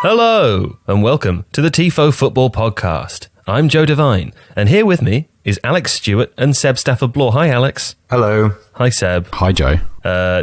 Hello, and welcome to the Tifo Football Podcast. I'm Joe Devine, and here with me is Alex Stewart and Seb Stafford-Bloor. Hi, Alex. Hello. Hi, Seb. Hi, Joe.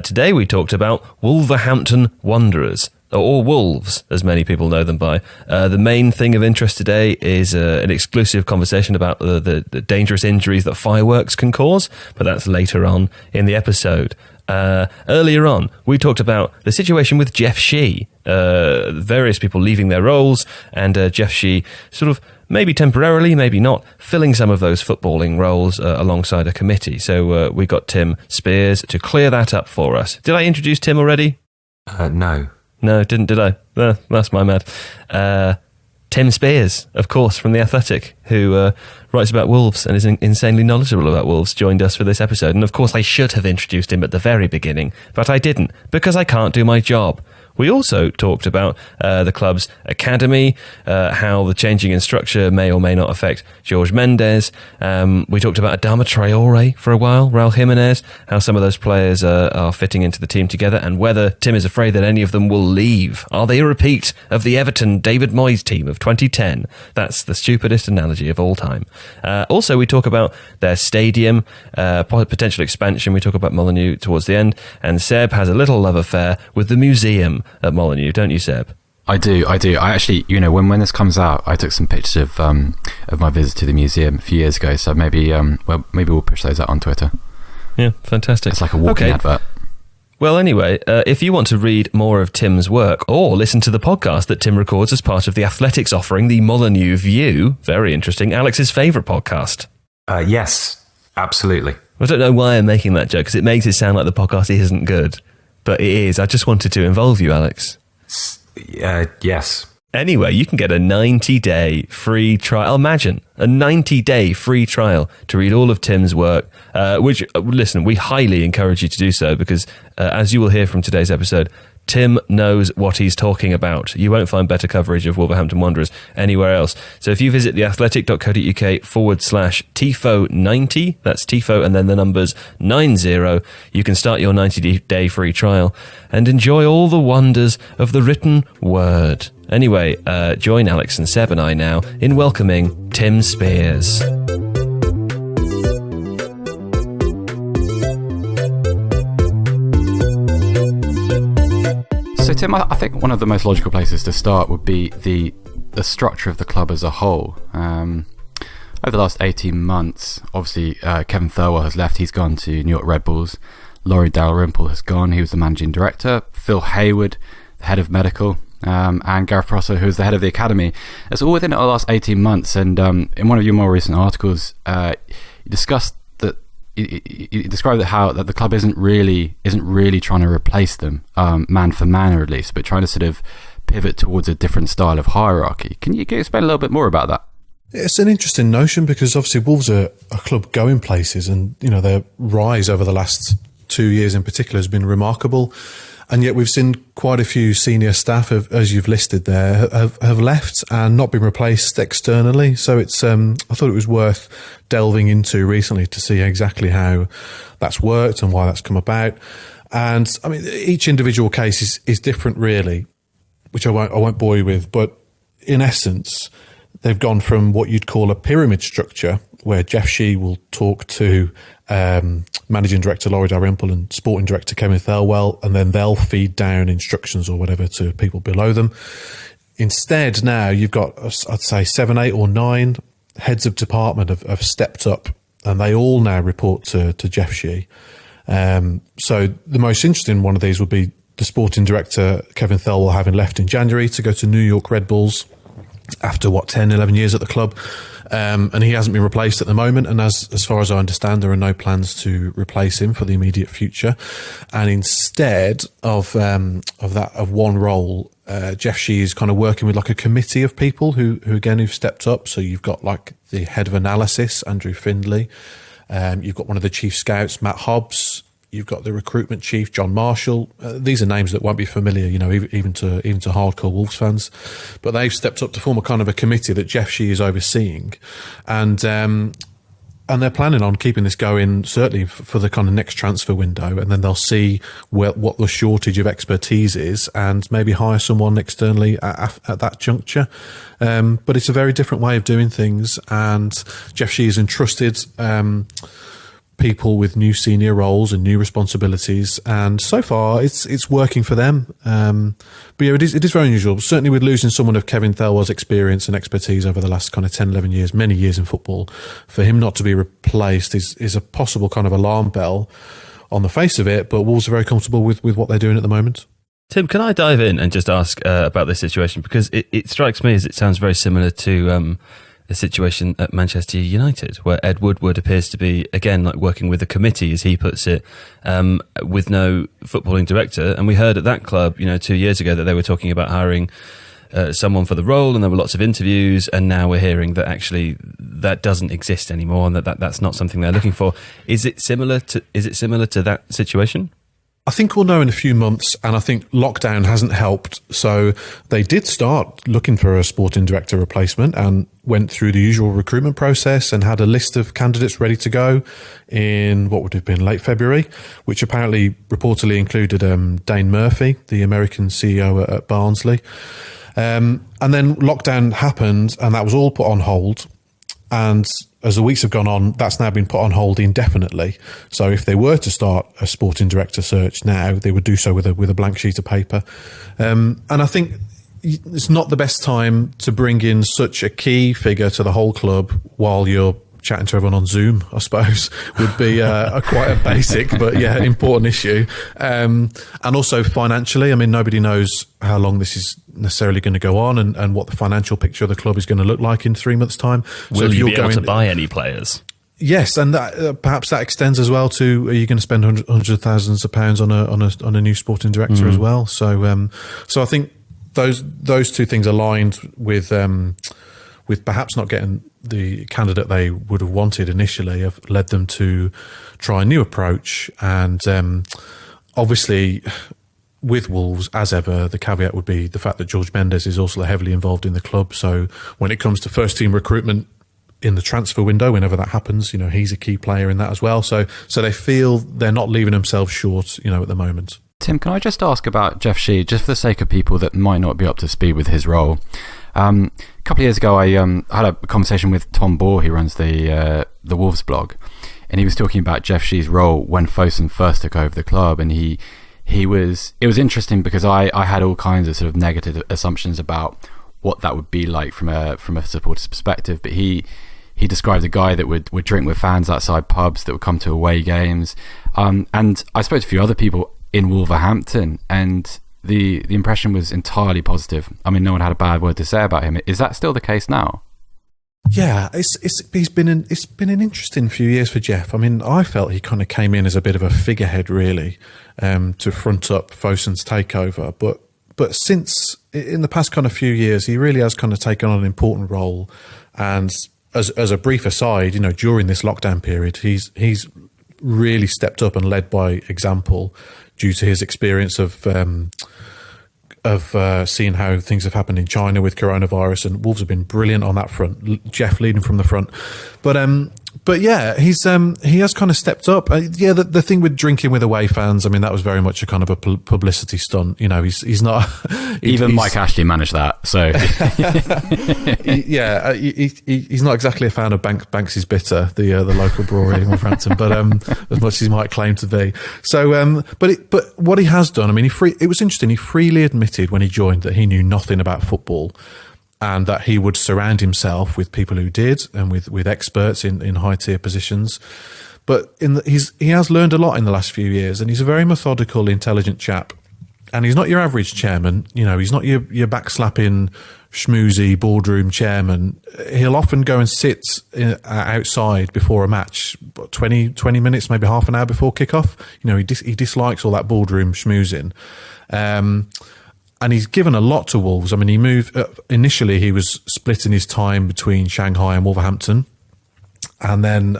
Today we talked about Wolverhampton Wanderers, or Wolves, as many people know them by. The main thing of interest today is an exclusive conversation about the dangerous injuries that fireworks can cause, but that's later on in the episode. Earlier on, we talked about the situation with Jeff Shee, various people leaving their roles, and Jeff Shee sort of maybe temporarily, maybe not, filling some of those footballing roles alongside a committee. So we got Tim Spiers to clear that up for us. Did I introduce Tim already? No. No, did I? That's my bad. Tim Spiers, of course, from The Athletic, who writes about Wolves and is insanely knowledgeable about Wolves, joined us for this episode. And of course, I should have introduced him at the very beginning, but I didn't, because I can't do my job. We also talked about the club's academy, how the changing in structure may or may not affect Jorge Mendes. We talked about Adama Traore for a while, Raul Jimenez, how some of those players are fitting into the team together, and whether Tim is afraid that any of them will leave. Are they a repeat of the Everton David Moyes team of 2010? That's the stupidest analogy of all time. Also, we talk about their stadium, potential expansion. We talk about Molineux towards the end, and Seb has a little love affair with the museum at Molineux, don't you, Seb? I do. I actually, when this comes out, I took some pictures of my visit to the museum a few years ago. So maybe we'll push those out on Twitter. Yeah, fantastic. It's like a walking advert. Well, anyway, if you want to read more of Tim's work or listen to the podcast that Tim records as part of the Athletics offering, the Molineux View, very interesting, Alex's favourite podcast. Yes, absolutely. I don't know why I'm making that joke, because it makes it sound like the podcast isn't good. But it is. I just wanted to involve you, Alex. Yes. Anyway, you can get a 90-day free trial. Imagine a 90-day free trial to read all of Tim's work, which, listen, we highly encourage you to do so because, as you will hear from today's episode, Tim knows what he's talking about. You won't find better coverage of Wolverhampton Wanderers anywhere else. So if you visit theathletic.co.uk/Tifo90, that's Tifo and then the numbers 90, you can start your 90-day free trial and enjoy all the wonders of the written word. Anyway, join Alex and Seb and I now in welcoming Tim Spiers. So, Tim, I think one of the most logical places to start would be the structure of the club as a whole. Over the last 18 months, obviously, Kevin Thirlwell has left. He's gone to New York Red Bulls. Laurie Dalrymple has gone. He was the managing director. Phil Hayward, the head of medical, and Gareth Prosser, who is the head of the academy. It's all within the last 18 months. And in one of your more recent articles, you discussed that you described how that the club isn't really trying to replace them, man for man, or at least, but trying to sort of pivot towards a different style of hierarchy. Can you explain a little bit more about that? It's an interesting notion because obviously Wolves are a club going places, and their rise over the last 2 years in particular has been remarkable. And yet we've seen quite a few senior staff, as you've listed there, have left and not been replaced externally. So it's I thought it was worth delving into recently to see exactly how that's worked and why that's come about. And I mean, each individual case is different, really, which I won't bore you with. But in essence, they've gone from what you'd call a pyramid structure, where Jeff Shee will talk to managing director Laurie Dalrymple and sporting director Kevin Thirlwell, and then they'll feed down instructions or whatever to people below them. Instead, now you've got, I'd say, 7, 8 or 9 heads of department have stepped up, and they all now report to Jeff Shee. So the most interesting one of these would be the sporting director Kevin Thirlwell having left in January to go to New York Red Bulls after 10, 11 years at the club. And he hasn't been replaced at the moment. And as far as I understand, there are no plans to replace him for the immediate future. And instead of one role, Jeff Shee is kind of working with like a committee of people who've stepped up. So you've got like the head of analysis, Andrew Findlay. You've got one of the chief scouts, Matt Hobbs. You've got the recruitment chief, John Marshall. These are names that won't be familiar, even to hardcore Wolves fans. But they've stepped up to form a kind of a committee that Jeff Shee is overseeing. And And they're planning on keeping this going, certainly for the kind of next transfer window. And then they'll see what the shortage of expertise is and maybe hire someone externally at that juncture. But it's a very different way of doing things. And Jeff Shi has entrusted people with new senior roles and new responsibilities. And so far, it's working for them. But yeah, it is very unusual. Certainly with losing someone of Kevin Thelwell's experience and expertise over the last kind of 10, 11 years, many years in football, for him not to be replaced is a possible kind of alarm bell on the face of it. But Wolves are very comfortable with what they're doing at the moment. Tim, can I dive in and just ask about this situation? Because it strikes me as it sounds very similar to a situation at Manchester United, where Ed Woodward appears to be, again, like working with a committee, as he puts it, with no footballing director. And we heard at that club, 2 years ago that they were talking about hiring someone for the role, and there were lots of interviews. And now we're hearing that actually that doesn't exist anymore, and that's not something they're looking for. Is it similar to that situation? I think we'll know in a few months, and I think lockdown hasn't helped. So they did start looking for a sporting director replacement and went through the usual recruitment process and had a list of candidates ready to go in what would have been late February, which apparently reportedly included Dane Murphy, the American CEO at Barnsley. And then lockdown happened, and that was all put on hold. And as the weeks have gone on, that's now been put on hold indefinitely. So if they were to start a sporting director search now, they would do so with a blank sheet of paper. And I think it's not the best time to bring in such a key figure to the whole club while you're chatting to everyone on Zoom, I suppose, would be quite a basic but important issue. And also financially, I mean, nobody knows how long this is necessarily going to go on and what the financial picture of the club is going to look like in 3 months' time. Will you be able to buy any players? Yes, and that, perhaps that extends as well to, are you going to spend hundreds of thousands of pounds on a new sporting director as well? So I think those two things aligned with perhaps not getting the candidate they would have wanted initially have led them to try a new approach. And obviously, with Wolves, as ever, the caveat would be the fact that Jorge Mendes is also heavily involved in the club. So when it comes to first team recruitment in the transfer window, whenever that happens, he's a key player in that as well. So they feel they're not leaving themselves short, at the moment. Tim, can I just ask about Jeff Shi, just for the sake of people that might not be up to speed with his role? A couple of years ago, I had a conversation with Tom Bohr, who runs the Wolves blog, and he was talking about Jeff Shi's role when Fosun first took over the club, and it was interesting because I had all kinds of sort of negative assumptions about what that would be like from a supporter's perspective, but he described a guy that would drink with fans outside pubs, that would come to away games, and I spoke to a few other people in Wolverhampton, and the impression was entirely positive. I mean, no one had a bad word to say about him. Is that still the case now? Yeah, it's been an interesting few years for Jeff. I mean, I felt he kind of came in as a bit of a figurehead, really, to front up Fosun's takeover. But since in the past kind of few years, he really has kind of taken on an important role. And as a brief aside, during this lockdown period, he's really stepped up and led by example due to his experience of seeing how things have happened in China with coronavirus, and Wolves have been brilliant on that front. Jeff leading from the front, but yeah, he has kind of stepped up. The thing with drinking with away fans, I mean, that was very much a kind of a publicity stunt. He's not even Mike Ashley managed that. So he's not exactly a fan of Banks's Bitter, the local brewery in Wolverhampton, but as much as he might claim to be. So, but what he has done, I mean, it was interesting. He freely admitted when he joined that he knew nothing about football, and that he would surround himself with people who did, and with experts in high tier positions. But he has learned a lot in the last few years, and he's a very methodical, intelligent chap. And he's not your average chairman. He's not your backslapping, schmoozy boardroom chairman. He'll often go and sit outside before a match, 20 minutes, maybe half an hour before kickoff. He dislikes all that boardroom schmoozing. And he's given a lot to Wolves. I mean, he moved initially. He was splitting his time between Shanghai and Wolverhampton, And then,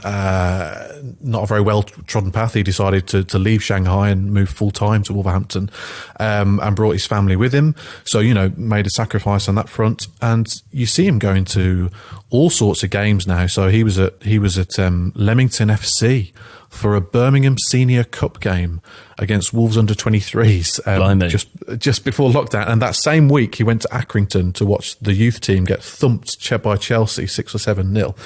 not a very well-trodden path, he decided to leave Shanghai and move full-time to Wolverhampton, and brought his family with him. So, made a sacrifice on that front. And you see him going to all sorts of games now. So he was at Leamington FC for a Birmingham Senior Cup game against Wolves under-23s, just before lockdown. And that same week, he went to Accrington to watch the youth team get thumped by Chelsea 6 or 7-0.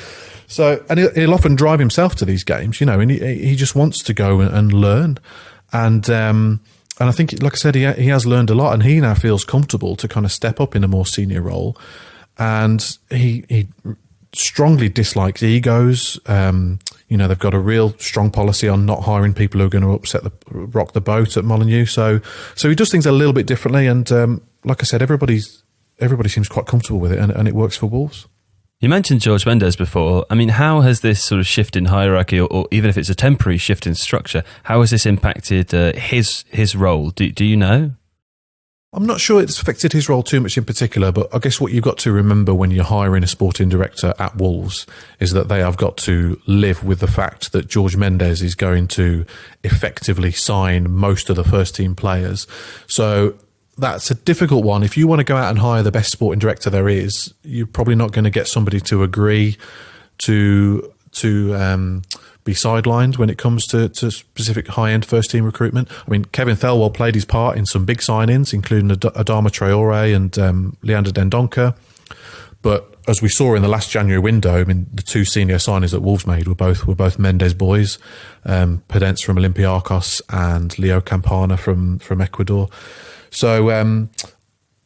So, and he'll often drive himself to these games, and he just wants to go and learn. And I think, like I said, he has learned a lot, and he now feels comfortable to kind of step up in a more senior role. And he strongly dislikes egos. They've got a real strong policy on not hiring people who are going to rock the boat at Molineux. So he does things a little bit differently. And like I said, everybody seems quite comfortable with it, and it works for Wolves. You mentioned Jorge Mendes before. I mean, how has this sort of shift in hierarchy, or even if it's a temporary shift in structure, how has this impacted his role? Do you know? I'm not sure it's affected his role too much in particular, but I guess what you've got to remember when you're hiring a sporting director at Wolves is that they have got to live with the fact that Jorge Mendes is going to effectively sign most of the first team players. So that's a difficult one. If you want to go out and hire the best sporting director there is, you're probably not going to get somebody to agree to be sidelined when it comes to specific high-end first-team recruitment. I mean, Kevin Thelwell played his part in some big signings, including Adama Traore and Leander Dendoncker. But as we saw in the last January window, I mean, the two senior signings that Wolves made were both Mendes boys, Pedence from Olympiacos and Leo Campana from Ecuador. So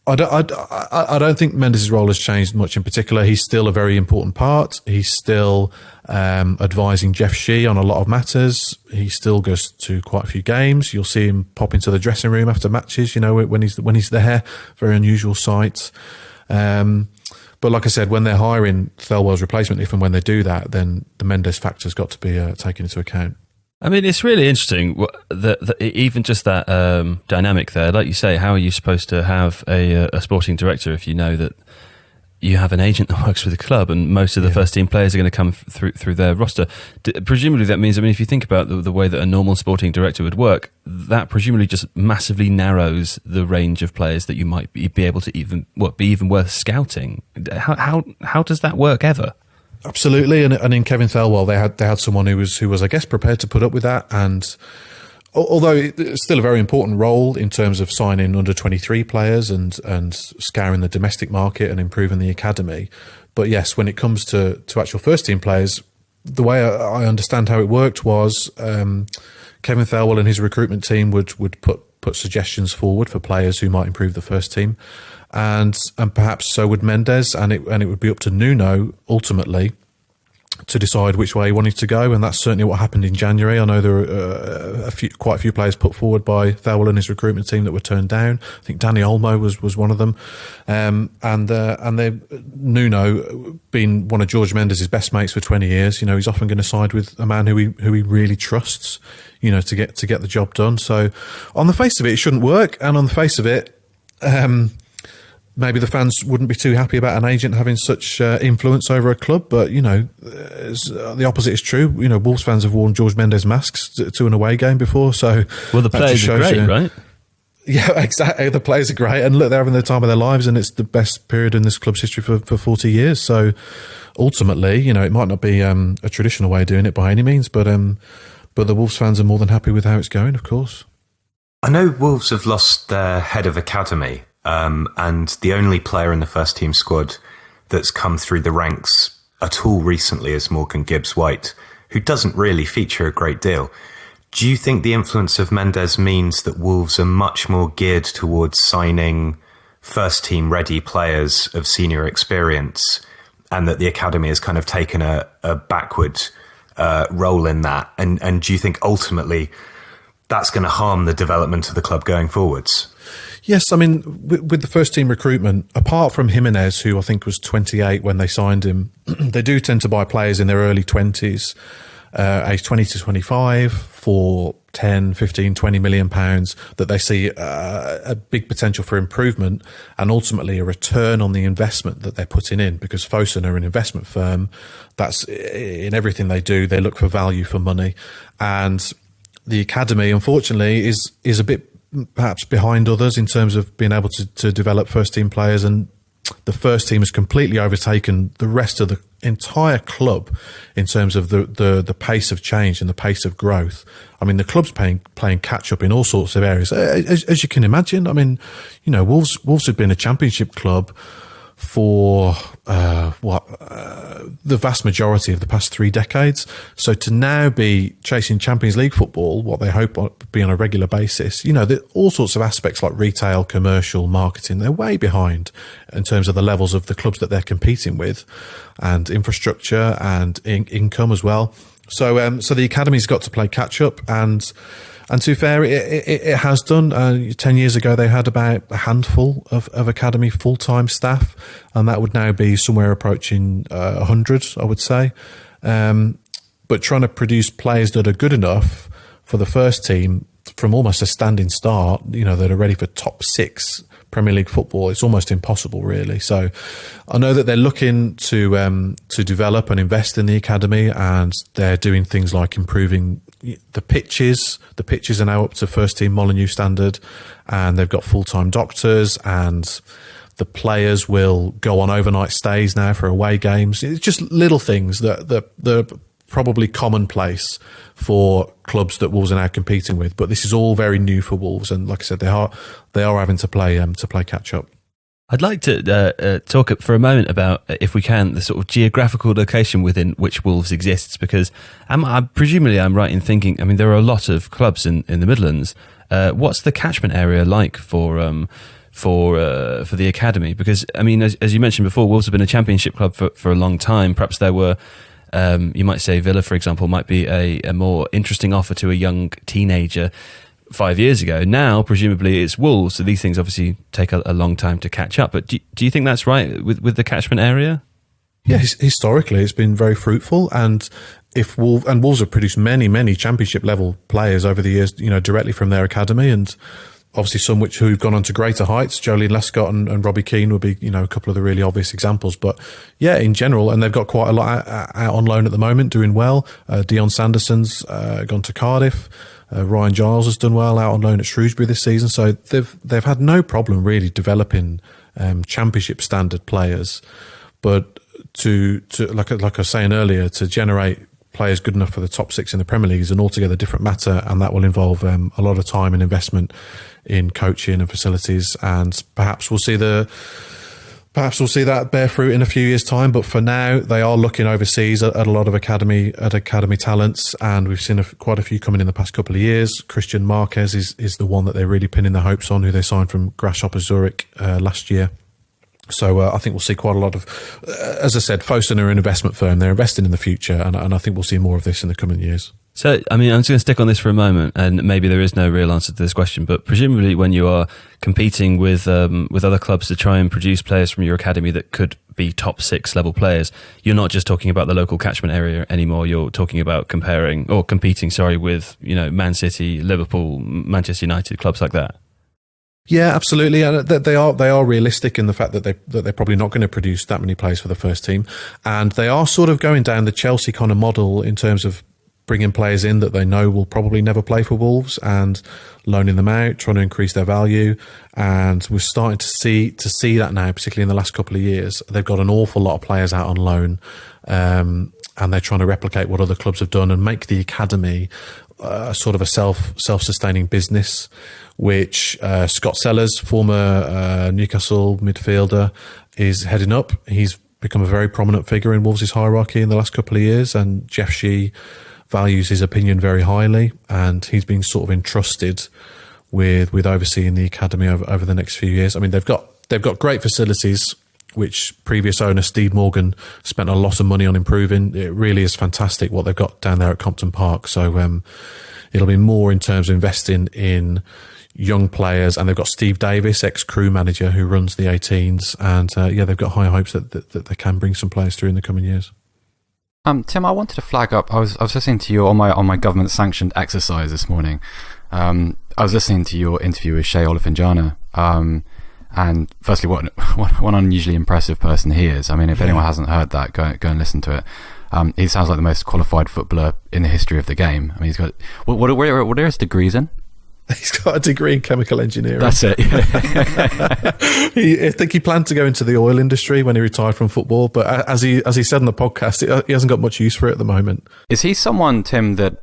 I don't think Mendes' role has changed much in particular. He's still a very important part. He's still advising Jeff Shee on a lot of matters. He still goes to quite a few games. You'll see him pop into the dressing room after matches, when he's there. Very unusual sight. But like I said, when they're hiring Thelwell's replacement, if and when they do that, then the Mendes factor's got to be taken into account. I mean, it's really interesting that even just that dynamic there. Like you say, how are you supposed to have a sporting director if you know that you have an agent that works with the club and most of the first team players are going to come through their roster? Presumably that means, if you think about the way that a normal sporting director would work, that presumably just massively narrows the range of players that you might be able to be even worth scouting. How does that work ever? Absolutely, and in Kevin Thelwell, they had someone who was I guess prepared to put up with that, and although it's still a very important role in terms of signing under 23 players and scouring the domestic market and improving the academy, but yes, when it comes to actual first team players, the way I understand how it worked was Kevin Thelwell and his recruitment team would put suggestions forward for players who might improve the first team. And perhaps so would Mendes, and it would be up to Nuno ultimately to decide which way he wanted to go, and that's certainly what happened in January. I know there were quite a few players put forward by Thelwell and his recruitment team that were turned down. I think Danny Olmo was one of them, and Nuno, being one of Jorge Mendes' best mates for 20 years, he's often going to side with a man who he really trusts, to get the job done. So on the face of it shouldn't work, and on the face of it, maybe the fans wouldn't be too happy about an agent having such influence over a club, but the opposite is true. Wolves fans have worn Jorge Mendes masks to an away game before, so the players are great, right? Yeah, exactly. The players are great, and look, they're having the time of their lives, and it's the best period in this club's history for 40 years. So ultimately, it might not be a traditional way of doing it by any means, but the Wolves fans are more than happy with how it's going, of course. I know Wolves have lost their head of academy. And the only player in the first team squad that's come through the ranks at all recently is Morgan Gibbs-White, who doesn't really feature a great deal. Do you think the influence of Mendes means that Wolves are much more geared towards signing first team ready players of senior experience, and that the academy has kind of taken a backward role in that? And do you think ultimately that's going to harm the development of the club going forwards? Yes, I mean, with the first team recruitment, apart from Jimenez, who I think was 28 when they signed him, they do tend to buy players in their early 20s. age 20 to 25 for 10, 15, 20 million pounds, that they see a big potential for improvement and ultimately a return on the investment that they're putting in, because Fosun are an investment firm. That's in everything they do. They look for value for money. And the academy, unfortunately, is a bit perhaps behind others in terms of being able to develop first team players, and the first team has completely overtaken the rest of the entire club in terms of the pace of change and the pace of growth. I mean, the club's playing catch up in all sorts of areas, as you can imagine. I mean, you know, Wolves have been a championship club for the vast majority of the past 3 decades. So to now be chasing Champions League football, what they hope will be on a regular basis, you know, all sorts of aspects like retail, commercial, marketing, they're way behind in terms of the levels of the clubs that they're competing with, and infrastructure and income as well. So the academy's got to play catch up, and to be fair, it has done. 10 years ago, they had about a handful of academy full-time staff, and that would now be somewhere approaching 100, I would say. But trying to produce players that are good enough for the first team from almost a standing start, you know, that are ready for top 6 Premier League football, it's almost impossible, really. So I know that they're looking to develop and invest in the academy, and they're doing things like improving the pitches. The pitches are now up to first team Molineux standard, and they've got full-time doctors, and the players will go on overnight stays now for away games. It's just little things that probably commonplace for clubs that Wolves are now competing with, but this is all very new for Wolves, and like I said, they are having to play catch up. I'd like to talk for a moment about, if we can, the sort of geographical location within which Wolves exists, because presumably I'm right in thinking, I mean, there are a lot of clubs in the Midlands. What's the catchment area like for the academy? Because, I mean, as you mentioned before, Wolves have been a championship club for a long time. Perhaps there were, you might say Villa, for example, might be a more interesting offer to a young teenager 5 years ago. Now, presumably, it's Wolves, so these things obviously take a long time to catch up. But do you think that's right with the catchment area? Yeah, historically, it's been very fruitful, and Wolves have produced many championship level players over the years, you know, directly from their academy, and obviously some who've gone on to greater heights. Jolene Lescott and Robbie Keane would be, you know, a couple of the really obvious examples. But yeah, in general, and they've got quite a lot out on loan at the moment, doing well. Dion Sanderson's gone to Cardiff. Ryan Giles has done well out on loan at Shrewsbury this season. So they've had no problem really developing championship standard players. But to like I was saying earlier, to generate players good enough for the top 6 in the Premier League is an altogether different matter, and that will involve a lot of time and investment in coaching and facilities, and perhaps we'll see that bear fruit in a few years' time. But for now, they are looking overseas at a lot of academy talents, and we've seen quite a few coming in the past couple of years. Christian Marquez is the one that they're really pinning their hopes on, who they signed from Grasshopper Zurich last year. So I think we'll see quite a lot of, as I said, Fosun are an investment firm. They're investing in the future, and I think we'll see more of this in the coming years. So, I mean, I'm just going to stick on this for a moment, and maybe there is no real answer to this question, but presumably when you are competing with other clubs to try and produce players from your academy that could be top 6 level players, you're not just talking about the local catchment area anymore. You're talking about competing, with, you know, Man City, Liverpool, Manchester United, clubs like that. Yeah, absolutely, and they are realistic in the fact that they're probably not going to produce that many players for the first team, and they are sort of going down the Chelsea kind of model in terms of bringing players in that they know will probably never play for Wolves and loaning them out, trying to increase their value. And we're starting to see that now, particularly in the last couple of years. They've got an awful lot of players out on loan, and they're trying to replicate what other clubs have done and make the academy sort of a self-sustaining business, which Scott Sellers, former Newcastle midfielder, is heading up. He's become a very prominent figure in Wolves' hierarchy in the last couple of years, and Jeff Shee values his opinion very highly, and he's been sort of entrusted with overseeing the academy over the next few years. I mean, they've got great facilities, which previous owner Steve Morgan spent a lot of money on improving. It really is fantastic what they've got down there at Compton Park. So it'll be more in terms of investing in young players, and they've got Steve Davis, ex-Crew manager, who runs the 18s, and they've got high hopes that they can bring some players through in the coming years. Tim, I wanted to flag up. I was listening to you on my government sanctioned exercise this morning. I was listening to your interview with Shea Olifinjana. And firstly, what an unusually impressive person he is. I mean, if anyone hasn't heard that, go and listen to it. He sounds like the most qualified footballer in the history of the game. I mean, he's got what are his degrees in? He's got a degree in chemical engineering. That's it. I think he planned to go into the oil industry when he retired from football, but as he said on the podcast, he hasn't got much use for it at the moment. Is he someone, Tim, that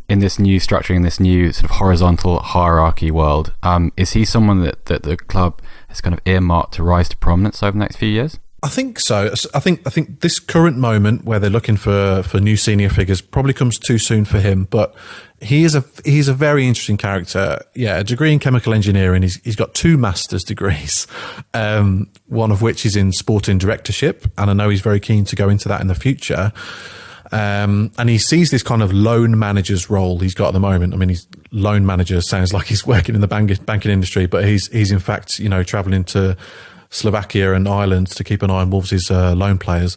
in this new structuring, in this new sort of horizontal hierarchy world, is he someone that the club has kind of earmarked to rise to prominence over the next few years? I think so. I think this current moment where they're looking for new senior figures probably comes too soon for him. But he's a very interesting character. Yeah, a degree in chemical engineering. He's got 2 master's degrees, one of which is in sporting directorship, and I know he's very keen to go into that in the future. And he sees this kind of loan manager's role he's got at the moment. I mean, he's loan manager sounds like he's working in the banking industry, but he's in fact traveling to Slovakia and Ireland to keep an eye on Wolves' loan players.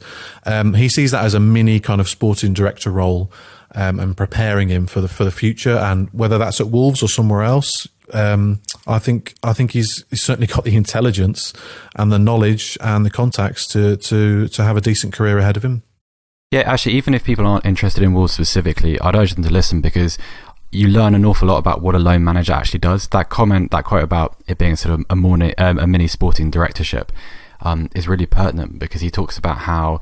He sees that as a mini kind of sporting director role, and preparing him for the future. And whether that's at Wolves or somewhere else, I think he's certainly got the intelligence and the knowledge and the contacts to have a decent career ahead of him. Yeah, actually, even if people aren't interested in Wolves specifically, I'd urge them to listen, because you learn an awful lot about what a loan manager actually does. That quote about it being sort of a mini sporting directorship is really pertinent, because he talks about how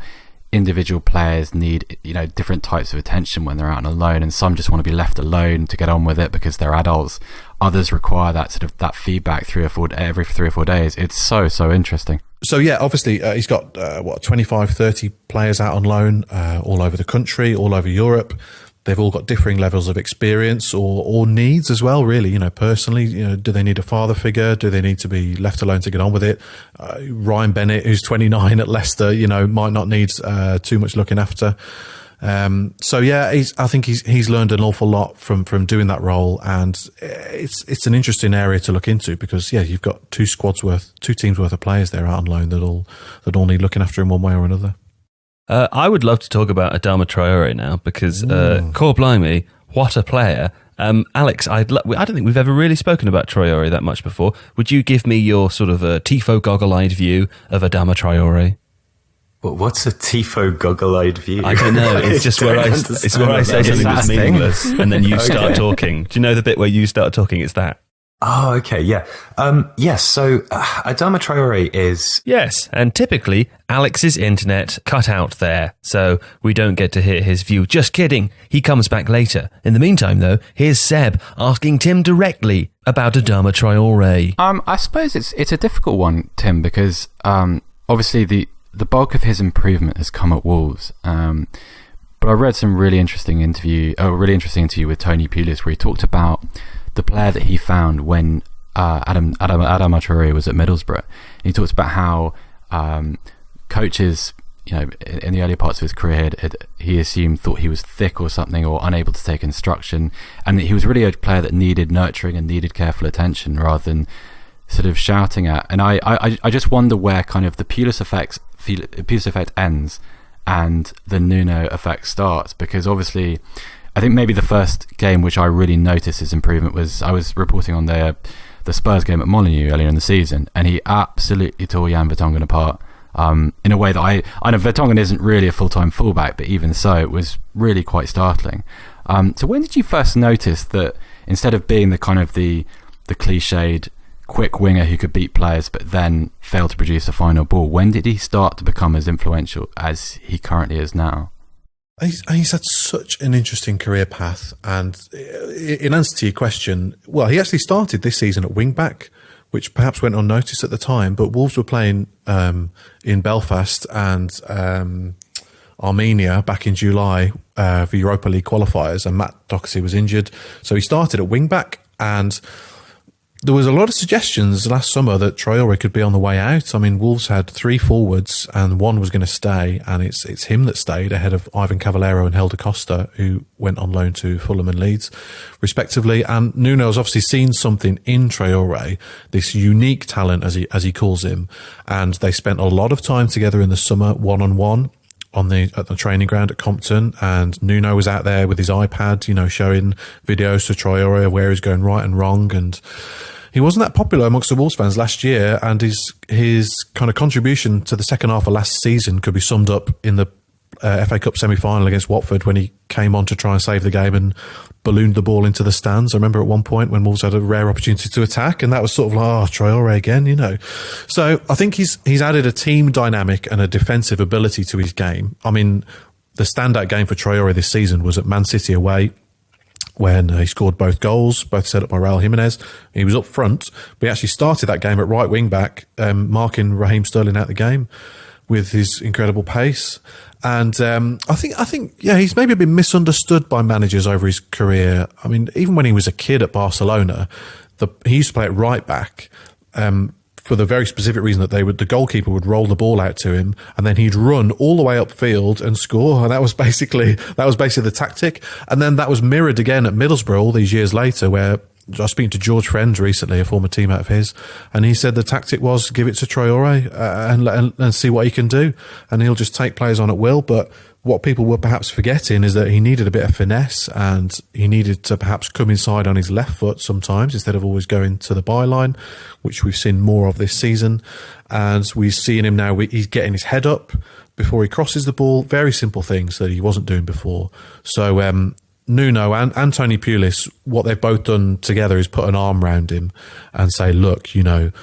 individual players need different types of attention when they're out on a loan, and some just want to be left alone to get on with it because they're adults. Others require that feedback every 3 or 4 days. It's so interesting. So yeah, obviously he's got 25, 30 players out on loan all over the country, all over Europe. They've all got differing levels of experience or needs as well, really. Personally, do they need a father figure? Do they need to be left alone to get on with it? Ryan Bennett, who's 29 at Leicester, might not need too much looking after. So yeah, I think he's learned an awful lot from doing that role, and it's an interesting area to look into, because yeah, you've got 2 teams worth of players there out on loan that all need looking after in one way or another. I would love to talk about Adama Traore now, because core blimey, what a player. Alex, I don't think we've ever really spoken about Traore that much before. Would you give me your sort of Tifo goggle-eyed view of Adama Traore? Well, what's a Tifo goggle-eyed view? I don't know. It's just where I say something that's meaningless, and then you start talking. Do you know the bit where you start talking? It's that. Oh, okay, yeah. Yes, so Adama Traore is... Yes, and typically Alex's internet cut out there, so we don't get to hear his view. Just kidding, he comes back later. In the meantime, though, here's Seb asking Tim directly about Adama Traore. I suppose it's a difficult one, Tim, because obviously the bulk of his improvement has come at Wolves. But I read some really interesting interview with Tony Pulis, where he talked about the player that he found when Adama Traore was at Middlesbrough. He talked about how coaches, in the early parts of his career, he thought he was thick or something, or unable to take instruction, and that he was really a player that needed nurturing and needed careful attention rather than sort of shouting at. And I just wonder where kind of the Pulis effect ends and the Nuno effect starts, because obviously I think maybe the first game which I really noticed his improvement was, I was reporting on the Spurs game at Molineux earlier in the season, and he absolutely tore Jan Vertonghen apart in a way that I know Vertonghen isn't really a full-time fullback, but even so it was really quite startling. So when did you first notice that instead of being the kind of the cliched quick winger who could beat players but then fail to produce a final ball, when did he start to become as influential as he currently is now? He's had such an interesting career path, and in answer to your question, well, he actually started this season at wing-back, which perhaps went unnoticed at the time, but Wolves were playing in Belfast and Armenia back in July for Europa League qualifiers, and Matt Doherty was injured, so he started at wing-back, and there was a lot of suggestions last summer that Traore could be on the way out. I mean, Wolves had 3 forwards and one was going to stay, and it's him that stayed ahead of Ivan Cavallero and Helder Costa, who went on loan to Fulham and Leeds, respectively. And Nuno's obviously seen something in Traore, this unique talent, as he calls him, and they spent a lot of time together in the summer, one-on-one. at the training ground at Compton, and Nuno was out there with his iPad, showing videos to Traoré of where he's going right and wrong, and he wasn't that popular amongst the Wolves fans last year, and his kind of contribution to the second half of last season could be summed up in the FA Cup semi-final against Watford when he came on to try and save the game and ballooned the ball into the stands. I remember at one point when Wolves had a rare opportunity to attack, and that was sort of like, Traoré again, So I think he's added a team dynamic and a defensive ability to his game. I mean, the standout game for Traoré this season was at Man City away, when he scored both goals, both set up by Raul Jimenez. He was up front, but he actually started that game at right wing back, marking Raheem Sterling out the game with his incredible pace. And I think, he's maybe been misunderstood by managers over his career. I mean, even when he was a kid at Barcelona, he used to play at right back, for the very specific reason that the goalkeeper would roll the ball out to him, and then he'd run all the way upfield and score. And that was basically the tactic. And then that was mirrored again at Middlesbrough all these years later, where I was speaking to George Friends recently, a former teammate of his, and he said the tactic was give it to Traoré and see what he can do, and he'll just take players on at will. But what people were perhaps forgetting is that he needed a bit of finesse, and he needed to perhaps come inside on his left foot sometimes instead of always going to the byline, which we've seen more of this season. And we've seen him now, he's getting his head up before he crosses the ball. Very simple things that he wasn't doing before. So Nuno and Tony Pulis, what they've both done together is put an arm around him and say, look, you've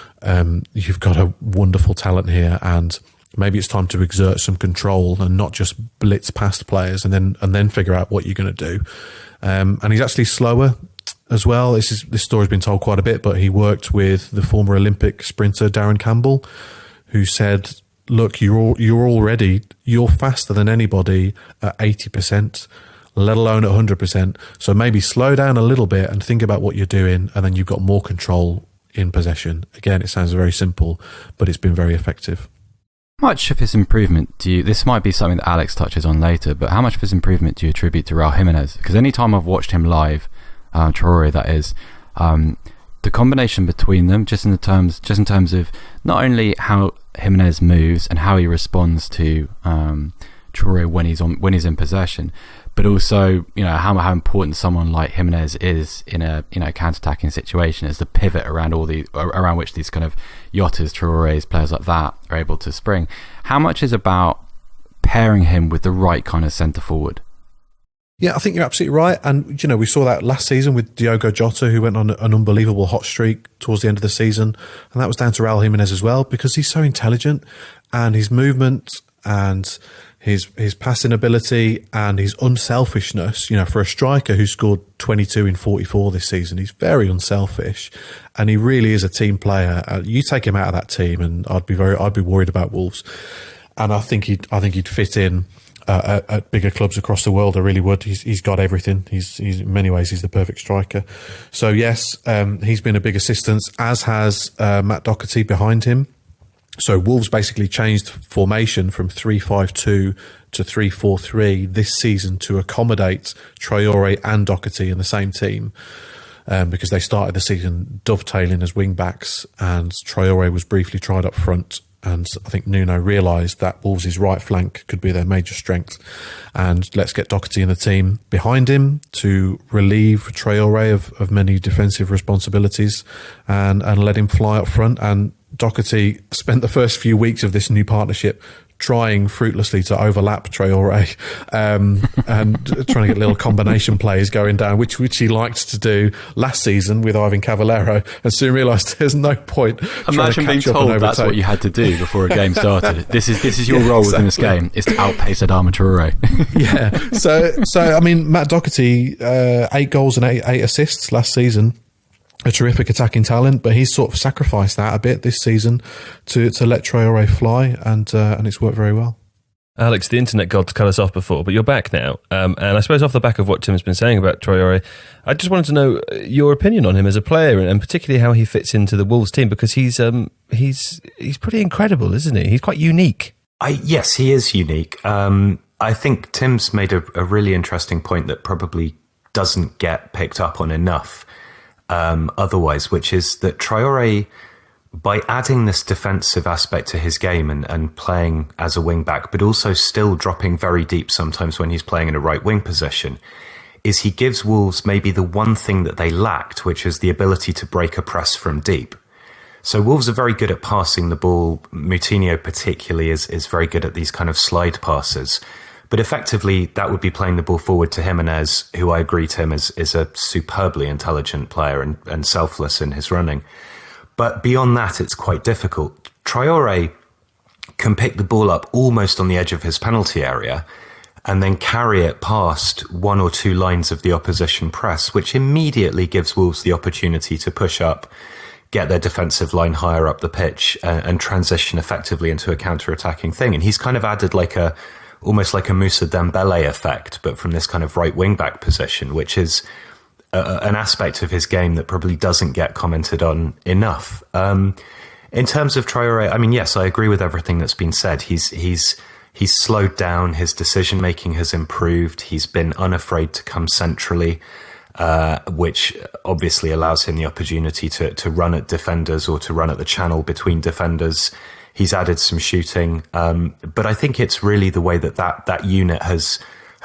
got a wonderful talent here, and maybe it's time to exert some control and not just blitz past players and then figure out what you're going to do. And he's actually slower as well. This story's been told quite a bit, but he worked with the former Olympic sprinter Darren Campbell, who said, look, you're faster than anybody at 80%. Let alone at 100%. So maybe slow down a little bit and think about what you're doing, and then you've got more control in possession. Again, it sounds very simple, but it's been very effective. How much of his improvement this might be something that Alex touches on later, but how much of his improvement do you attribute to Raul Jimenez? Because any time I've watched him live, Traoré that is, the combination between them, just in terms of not only how Jimenez moves and how he responds to Traoré when he's in possession, but also, how important someone like Jimenez is in a counter-attacking situation as the pivot around which these kind of Yotas, Traorés, players like that are able to spring. How much is about pairing him with the right kind of centre forward? Yeah, I think you're absolutely right. And, we saw that last season with Diogo Jota, who went on an unbelievable hot streak towards the end of the season. And that was down to Raul Jimenez as well, because he's so intelligent, and his movement and his passing ability and his unselfishness, for a striker who scored 22 in 44 this season, he's very unselfish, and he really is a team player. You take him out of that team, and I'd be worried about Wolves. And I think he'd fit in at bigger clubs across the world. I really would. He's got everything. He's in many ways he's the perfect striker. So yes, he's been a big assistance, as has Matt Doherty behind him. So Wolves basically changed formation from 3-5-2 to 3-4-3 this season to accommodate Traoré and Doherty in the same team, because they started the season dovetailing as wing backs, and Traoré was briefly tried up front. And I think Nuno realised that Wolves' right flank could be their major strength. And let's get Doherty in the team behind him to relieve Traoré of many defensive responsibilities and let him fly up front. And Doherty spent the first few weeks of this new partnership trying fruitlessly to overlap Traoré and trying to get little combination plays going down, which he liked to do last season with Ivan Cavallero, and soon realised there's no point. Imagine being told that's what you had to do before a game started. This is your role within this game, is to outpace Adama Traoré. Yeah. So I mean, Matt Doherty, 8 goals and 8 assists last season. A terrific attacking talent, but he's sort of sacrificed that a bit this season to let Traoré fly, and it's worked very well. Alex, the internet gods cut us off before, but you're back now. And I suppose off the back of what Tim's been saying about Traoré, I just wanted to know your opinion on him as a player, and particularly how he fits into the Wolves team, because he's pretty incredible, isn't he? He's quite unique. Yes, he is unique. I think Tim's made a really interesting point that probably doesn't get picked up on enough otherwise, which is that Traoré by adding this defensive aspect to his game and playing as a wing back, but also still dropping very deep sometimes when he's playing in a right wing position, is he gives Wolves maybe the one thing that they lacked, which is the ability to break a press from deep. So Wolves are very good at passing the ball. Moutinho particularly is very good at these kind of slide passes. But effectively, that would be playing the ball forward to Jimenez, who I agree, Tim, is a superbly intelligent player and selfless in his running. But beyond that, it's quite difficult. Traoré can pick the ball up almost on the edge of his penalty area and then carry it past one or two lines of the opposition press, which immediately gives Wolves the opportunity to push up, get their defensive line higher up the pitch, and transition effectively into a counter-attacking thing. And he's kind of added almost like a Moussa Dembele effect, but from this kind of right wing-back position, which is an aspect of his game that probably doesn't get commented on enough. In terms of Traoré, I mean, yes, I agree with everything that's been said. He's slowed down. His decision making has improved. He's been unafraid to come centrally, which obviously allows him the opportunity to run at defenders or to run at the channel between defenders. He's added some shooting, but I think it's really the way that unit has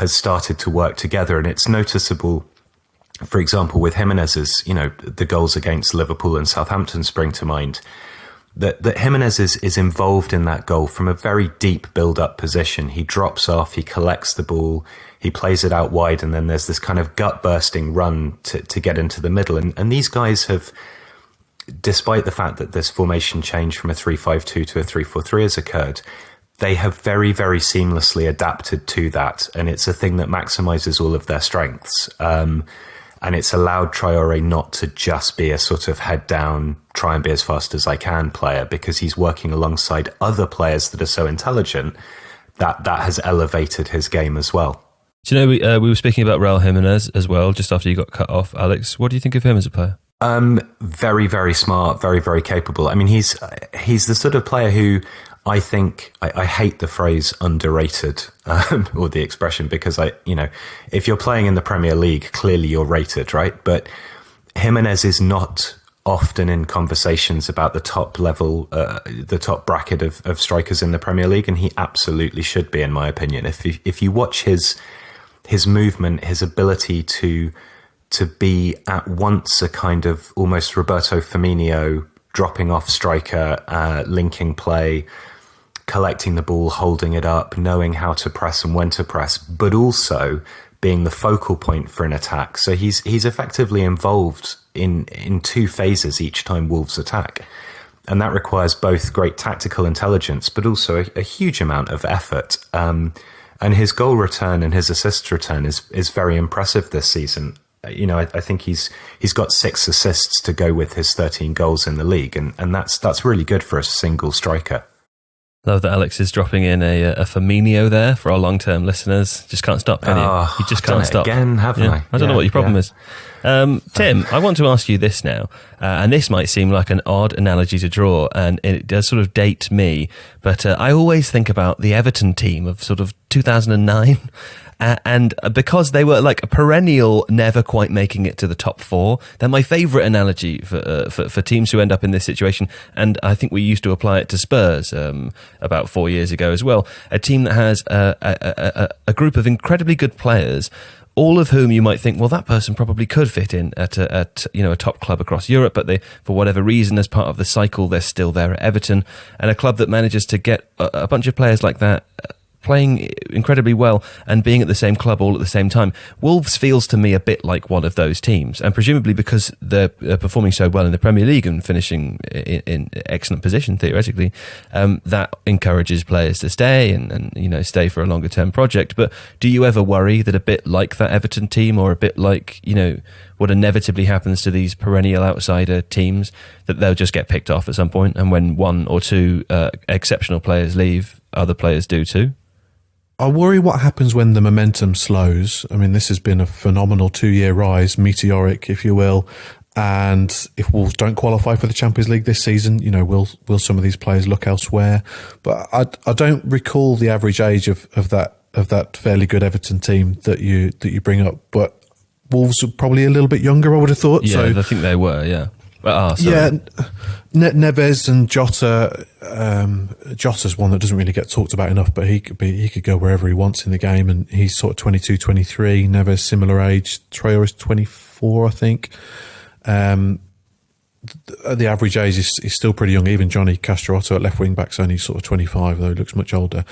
started to work together, and it's noticeable. For example, with Jimenez's, the goals against Liverpool and Southampton spring to mind, that Jimenez is involved in that goal from a very deep build-up position. He drops off, he collects the ball, he plays it out wide, and then there's this kind of gut-bursting run to get into the middle. And these guys have, despite the fact that this formation change from a 3-5-2 to a 3-4-3 has occurred, they have very, very seamlessly adapted to that. And it's a thing that maximizes all of their strengths. And it's allowed Traoré not to just be a sort of head down, try and be as fast as I can player, because he's working alongside other players that are so intelligent that has elevated his game as well. Do you know, we were speaking about Raul Jimenez as well, just after you got cut off, Alex. What do you think of him as a player? Very, very smart, very, very capable. I mean, he's the sort of player who I think, I hate the phrase underrated, or the expression, because if you're playing in the Premier League, clearly you're rated, right? But Jimenez is not often in conversations about the top level, the top bracket of strikers in the Premier League, and he absolutely should be, in my opinion. If you watch his movement, his ability to be at once a kind of almost Roberto Firmino dropping off striker, linking play, collecting the ball, holding it up, knowing how to press and when to press, but also being the focal point for an attack. So he's effectively involved in two phases each time Wolves attack. And that requires both great tactical intelligence, but also a huge amount of effort. And his goal return and his assist return is very impressive this season. I think he's got 6 assists to go with his 13 goals in the league, and that's really good for a single striker. Love that Alex is dropping in a Firmino there for our long-term listeners. Just can't stop, can you? You just can't stop. Again, haven't I? I don't know what your problem is. Tim, I want to ask you this now, and this might seem like an odd analogy to draw, and it does sort of date me, but I always think about the Everton team of sort of 2009, and because they were like a perennial never quite making it to the top 4, they're my favourite analogy for teams who end up in this situation. And I think we used to apply it to Spurs about 4 years ago as well. A team that has a group of incredibly good players, all of whom you might think, well, that person probably could fit in at a top club across Europe, but they, for whatever reason, as part of the cycle, they're still there at Everton, and a club that manages to get a bunch of players like that playing incredibly well and being at the same club all at the same time. Wolves feels to me a bit like one of those teams, and presumably because they're performing so well in the Premier League and finishing in excellent position theoretically, that encourages players to stay and stay for a longer term project. But do you ever worry that a bit like that Everton team, or a bit like what inevitably happens to these perennial outsider teams, that they'll just get picked off at some point, and when 1 or 2 exceptional players leave, other players do too? I worry what happens when the momentum slows. I mean, this has been a phenomenal 2-year rise, meteoric, if you will. And if Wolves don't qualify for the Champions League this season, will some of these players look elsewhere? But I don't recall the average age of that fairly good Everton team that you bring up. But Wolves are probably a little bit younger, I would have thought. Yeah, I think they were, yeah. Yeah, Neves and Jota. Jota's one that doesn't really get talked about enough, but he could go wherever he wants in the game, and he's sort of 22, 23. Neves similar age. Traore is 24, I think. The average age is still pretty young. Even Johnny Castro-Otto at left wing back's only sort of 25, though he looks much older.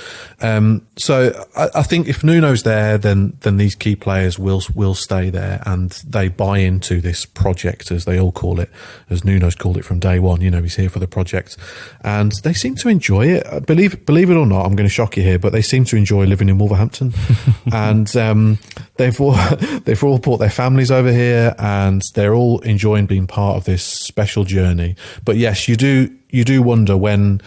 So I think if Nuno's there, then these key players will stay there, and they buy into this project, as they all call it, as Nuno's called it from day one. He's here for the project, and they seem to enjoy it. Believe it or not, I'm going to shock you here, but they seem to enjoy living in Wolverhampton, and they've all brought their families over here, and they're all enjoying being part of this special journey. But yes, you do wonder when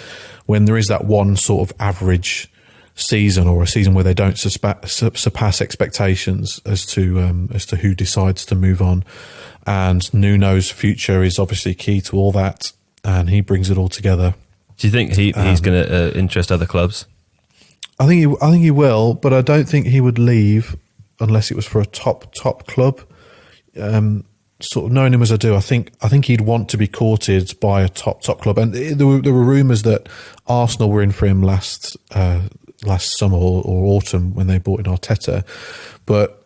there is that one sort of average season, or a season where they don't surpass expectations as to who decides to move on. And Nuno's future is obviously key to all that, and he brings it all together. Do you think he's going to interest other clubs? I think he will, but I don't think he would leave unless it was for a top club. Sort of knowing him as I do, I think he'd want to be courted by a top club. And there were rumours that Arsenal were in for him last summer or autumn when they bought in Arteta. But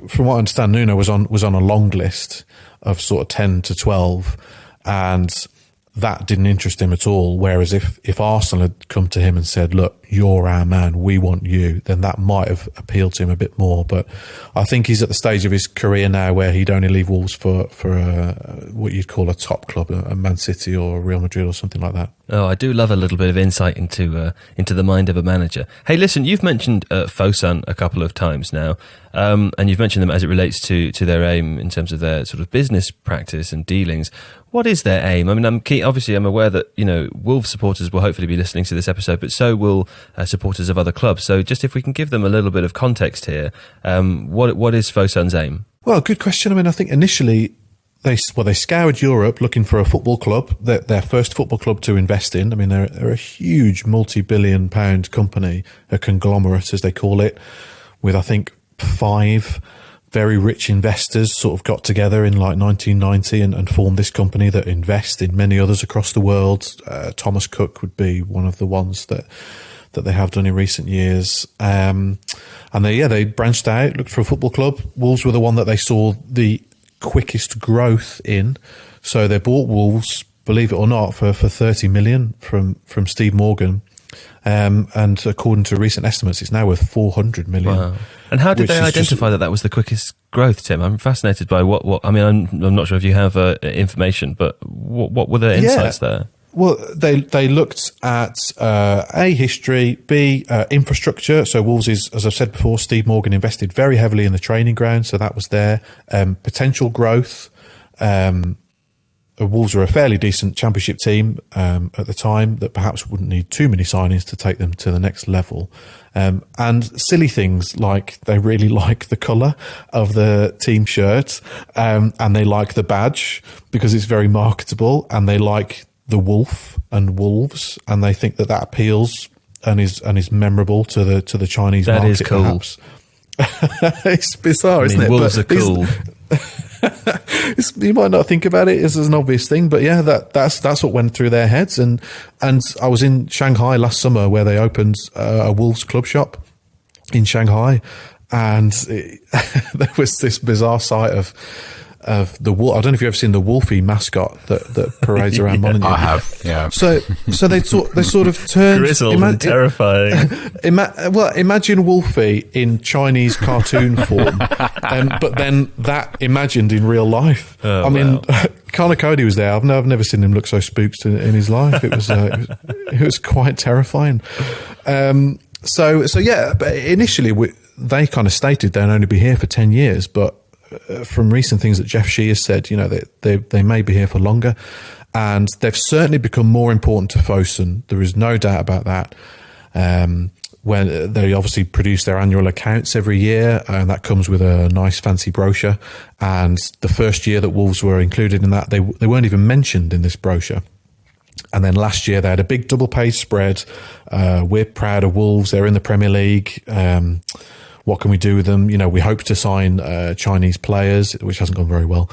from what I understand, Nuno was on a long list of sort of 10 to 12, and that didn't interest him at all. Whereas if Arsenal had come to him and said, look, you're our man, we want you, then that might have appealed to him a bit more. But I think he's at the stage of his career now where he'd only leave Wolves for what you'd call a top club, a Man City or Real Madrid or something like that. Oh, I do love a little bit of insight into the mind of a manager. Hey, listen, you've mentioned Fosun a couple of times now, and you've mentioned them as it relates to their aim in terms of their sort of business practice and dealings. What is their aim? I mean, I'm aware that Wolves supporters will hopefully be listening to this episode, but so will supporters of other clubs. So just if we can give them a little bit of context here, what is Fosun's aim? Well, good question. I mean, I think initially they scoured Europe looking for a football club, their first football club to invest in. I mean, they're a huge multi-billion pound company, a conglomerate as they call it, with I think 5 very rich investors sort of got together in like 1990 and formed this company that invest in many others across the world. Thomas Cook would be one of the ones that they have done in recent years. And they branched out, looked for a football club. Wolves were the one that they saw the quickest growth in. So they bought Wolves, believe it or not, for 30 million from Steve Morgan. And according to recent estimates, it's now worth 400 million. Wow. And how did they identify that was the quickest growth, Tim? I'm fascinated by what I mean, I'm not sure if you have information, but what were their insights there? Well, they looked at A, history, B, infrastructure. So Wolves is, as I've said before, Steve Morgan invested very heavily in the training ground, so that was there. Potential growth. Wolves were a fairly decent championship team at the time that perhaps wouldn't need too many signings to take them to the next level. And silly things like they really like the colour of the team shirt, and they like the badge because it's very marketable, and they like the wolf and wolves, and they think that appeals and is memorable to the Chinese market. That is cool. Perhaps. It's bizarre, isn't it? Wolves are cool. You might not think about it as an obvious thing, but yeah, that's what went through their heads. And I was in Shanghai last summer where they opened a Wolves club shop in Shanghai, and there was this bizarre sight of the wolf. I don't know if you've ever seen the Wolfie mascot that parades around Molineux. I have, yeah. So they sort of turned grizzled and terrifying. Imagine Wolfie in Chinese cartoon form, but then that imagined in real life. Oh, I mean, Connor Cody was there. I've never seen him look so spooked in his life. It was quite terrifying. So yeah, but initially they kind of stated they'd only be here for 10 years, but from recent things that Jeff Shee has said, they may be here for longer, and they've certainly become more important to Fosun. There is no doubt about that. When they obviously produce their annual accounts every year, and that comes with a nice fancy brochure. And the first year that Wolves were included in that, they weren't even mentioned in this brochure. And then last year they had a big double page spread. We're proud of Wolves. They're in the Premier League. What can we do with them? We hope to sign Chinese players, which hasn't gone very well.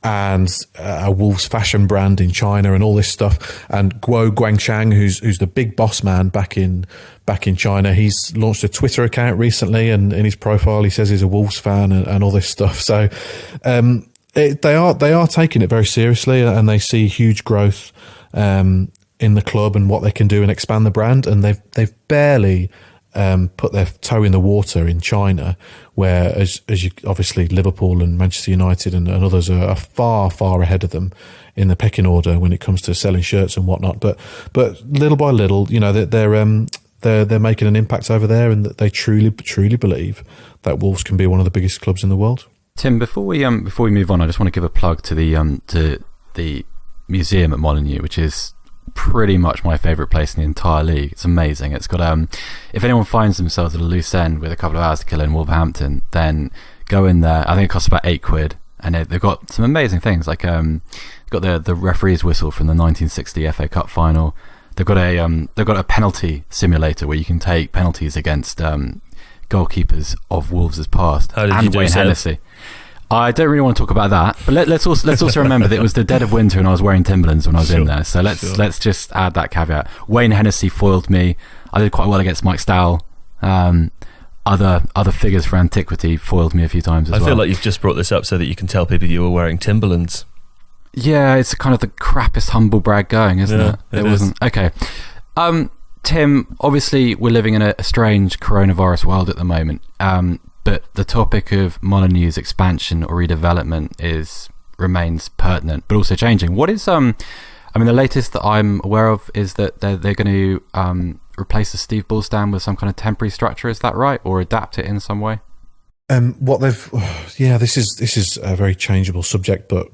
and a Wolves fashion brand in China and all this stuff. And Guo Guangchang, who's the big boss man back in China, he's launched a Twitter account recently, and in his profile he says he's a Wolves fan and all this stuff. So they are taking it very seriously, and they see huge growth in the club and what they can do and expand the brand. And they've barely put their toe in the water in China, where as you obviously Liverpool and Manchester United and others are far ahead of them in the pecking order when it comes to selling shirts and whatnot. But little by little, they're making an impact over there, and that they truly believe that Wolves can be one of the biggest clubs in the world. Tim, before we move on, I just want to give a plug to the museum at Molineux, which is pretty much my favourite place in the entire league. It's amazing. It's got if anyone finds themselves at a loose end with a couple of hours to kill in Wolverhampton, then go in there. I think it costs about £8, and they've got some amazing things, like got the referee's whistle from the 1960 FA Cup final. They've got a penalty simulator where you can take penalties against goalkeepers of Wolves' past. How did and you do, Wayne Hennessy. I don't really want to talk about that, but let's also remember that it was the dead of winter and I was wearing Timberlands when I was in there. So let's just add that caveat. Wayne Hennessy foiled me. I did quite well against Mike Stowell. Other figures for antiquity foiled me a few times as well. I feel like you've just brought this up so that you can tell people you were wearing Timberlands. Yeah, it's kind of the crappiest humble brag going, isn't it? It wasn't. Okay. Tim, obviously we're living in a strange coronavirus world at the moment. But the topic of Molineux's expansion or redevelopment remains pertinent, but also changing. What is the latest that I'm aware of is that they're going to replace the Steve Bull stand with some kind of temporary structure. Is that right, or adapt it in some way? This is a very changeable subject, but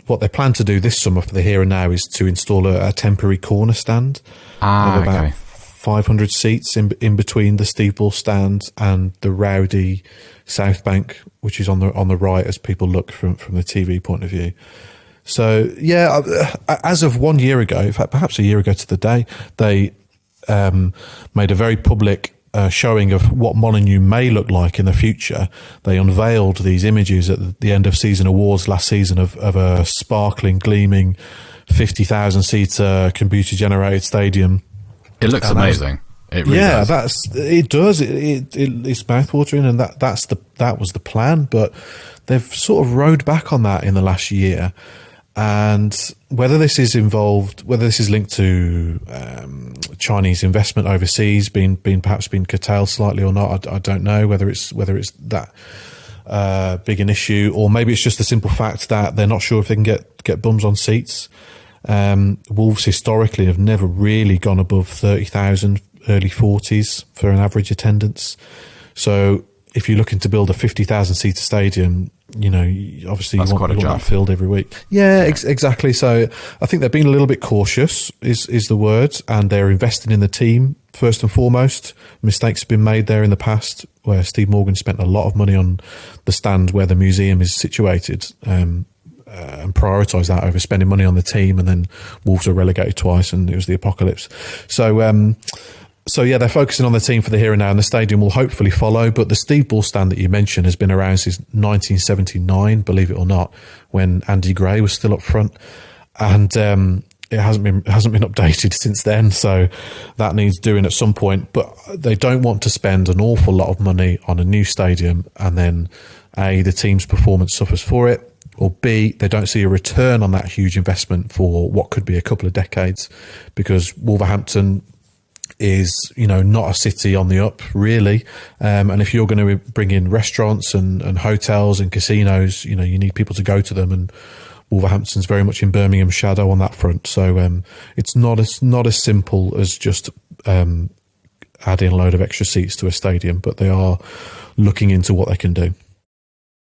what they plan to do this summer for the here and now is to install a temporary corner stand of about 500 seats in between the Steve Bull stand and the rowdy South Bank, which is on the right as people look from the TV point of view. So yeah, as of 1 year ago, in fact perhaps a year ago to the day, they made a very public showing of what Molineux may look like in the future. They unveiled these images at the end of season awards last season of a sparkling, gleaming 50,000 seater computer generated stadium. It looks amazing. It really does. It does. It's mouthwatering, and that was the plan. But they've sort of rode back on that in the last year. And whether this is linked to Chinese investment overseas being curtailed slightly or not, I don't know. Whether it's that big an issue, or maybe it's just the simple fact that they're not sure if they can get bums on seats. Wolves historically have never really gone above 30,000, early 40s for an average attendance. So if you're looking to build a 50,000 seater stadium, obviously you want that filled every week. Yeah, exactly. So I think they've been a little bit cautious is the word, and they're investing in the team first and foremost. Mistakes have been made there in the past where Steve Morgan spent a lot of money on the stand where the museum is situated, and prioritise that over spending money on the team, and then Wolves were relegated twice and it was the apocalypse. So yeah, they're focusing on the team for the here and now, and the stadium will hopefully follow. But the Steve Bull stand that you mentioned has been around since 1979, believe it or not, when Andy Gray was still up front, and it hasn't been updated since then. So that needs doing at some point. But they don't want to spend an awful lot of money on a new stadium, and then A, the team's performance suffers for it, or B, they don't see a return on that huge investment for what could be a couple of decades, because Wolverhampton is, not a city on the up, really. And if you're going to bring in restaurants and hotels and casinos, you need people to go to them. And Wolverhampton's very much in Birmingham's shadow on that front. So it's not as simple as just adding a load of extra seats to a stadium, but they are looking into what they can do.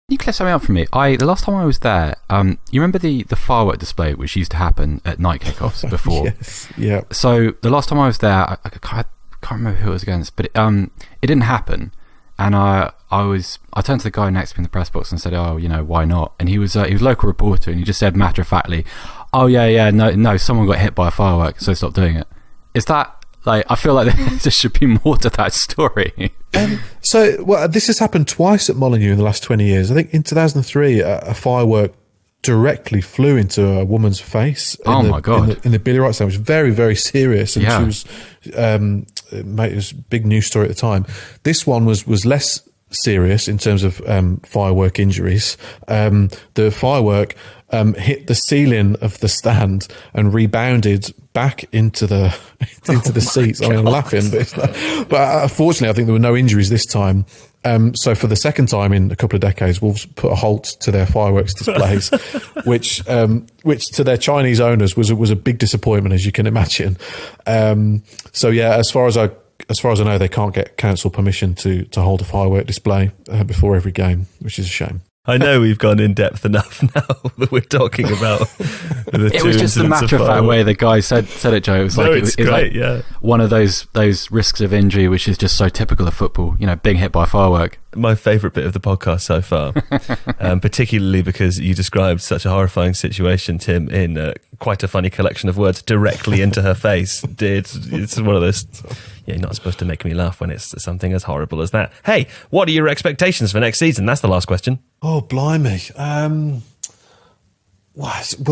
Can you clear something up for me? The last time I was there, you remember the firework display which used to happen at night kickoffs before? Yes, yeah. So the last time I was there, I can't remember who it was against, but it didn't happen. And I turned to the guy next to me in the press box and said, "Oh, why not?" And he was a local reporter, and he just said matter of factly, "Oh yeah, no, someone got hit by a firework, so stop doing it." Is that? I feel like there should be more to that story. This has happened twice at Molineux in the last 20 years. I think in 2003, a firework directly flew into a woman's face. My God. In the Billy Wright sandwich. Very, very serious. And she was, it was a big news story at the time. This one was less serious in terms of firework injuries. The firework hit the ceiling of the stand and rebounded back into the seats. I mean, I'm laughing, but unfortunately, I think there were no injuries this time. So for the second time in a couple of decades, Wolves put a halt to their fireworks displays, which to their Chinese owners was a big disappointment, as you can imagine. So yeah, as far as I know, they can't get council permission to hold a firework display before every game, which is a shame. I know we've gone in depth enough now that we're talking about the It was just the matter-of-fact way the guy said it, Joe. It was it's great, yeah. One of those risks of injury, which is just so typical of football. Being hit by a firework. My favourite bit of the podcast so far, particularly because you described such a horrifying situation, Tim, in quite a funny collection of words directly into her face. It's one of those. You're not supposed to make me laugh when it's something as horrible as that. Hey, what are your expectations for next season? That's the last question. Oh, blimey. Well,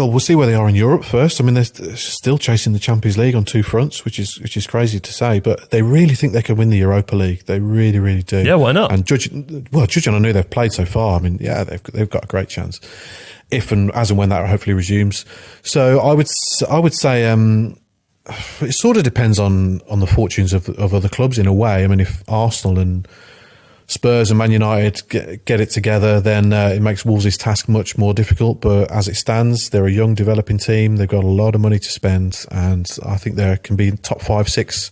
we'll see where they are in Europe first. I mean, they're still chasing the Champions League on two fronts, which is crazy to say, but they really think they can win the Europa League. They really, really do. Yeah, why not? And judging on who they've played so far, I mean, yeah, they've got a great chance. If and as and when that hopefully resumes. So I would say it sort of depends on the fortunes of other clubs in a way. I mean, if Arsenal and Spurs and Man United get it together, then it makes Wolves' task much more difficult. But as it stands, they're a young, developing team. They've got a lot of money to spend, and I think they can be top 5, 6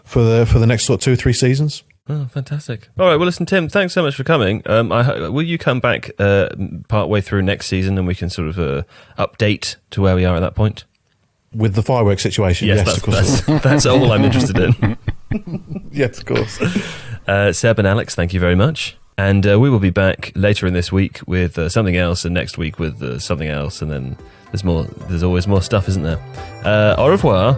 for the next sort of 2 or 3 seasons. Oh, fantastic! All right, well, listen, Tim, thanks so much for coming. Will you come back part way through next season, and we can sort of update to where we are at that point? With the fireworks situation, yes, of course. That's all I'm interested in. Yes, of course. Seb and Alex, thank you very much. And we will be back later in this week with something else, and next week with something else, and then there's always more stuff, isn't there? Au revoir.